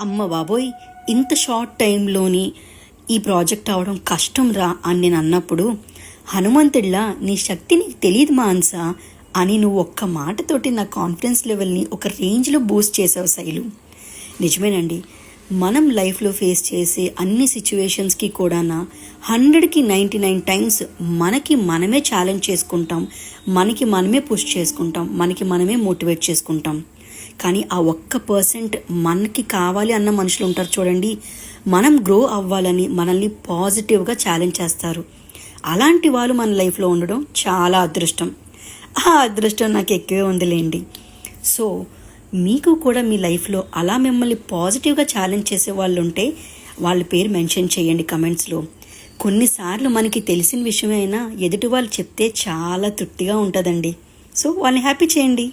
అమ్మ బాబోయ్, ఇంత షార్ట్ టైంలోని ఈ ప్రాజెక్ట్ అవడం కష్టం రా అని నేను అన్నప్పుడు, హనుమంతుడిలా నీ శక్తి నీకు తెలియదు మాన్సా అని నువ్వు ఒక్క మాటతోటి నా కాన్ఫిడెన్స్ లెవెల్ని ఒక రేంజ్లో బూస్ట్ చేసావు శైలు. నిజమేనండి, మనం లైఫ్లో ఫేస్ చేసే అన్ని సిచ్యువేషన్స్కి కూడా 100కి 99 టైమ్స్ మనకి మనమే ఛాలెంజ్ చేసుకుంటాం, మనకి మనమే పుష్ చేసుకుంటాం, మనకి మనమే మోటివేట్ చేసుకుంటాం. కానీ ఆ 1% మనకి కావాలి అన్న మనుషులు ఉంటారు చూడండి, మనం గ్రో అవ్వాలని మనల్ని పాజిటివ్గా ఛాలెంజ్ చేస్తారు. అలాంటి వాళ్ళు మన లైఫ్లో ఉండడం చాలా అదృష్టం. ఆ అదృష్టం నాకు ఎక్కువే ఉందిలేండి. సో మీకు కూడా మీ లైఫ్లో అలా మిమ్మల్ని పాజిటివ్గా ఛాలెంజ్ చేసే వాళ్ళు ఉంటే వాళ్ళ పేరు మెన్షన్ చేయండి కమెంట్స్లో. కొన్నిసార్లు మనకి తెలిసిన విషయమైనా ఎదుటి వాళ్ళు చెప్తే చాలా తృప్తిగా ఉంటుందండి. సో వాళ్ళని హ్యాపీ చేయండి.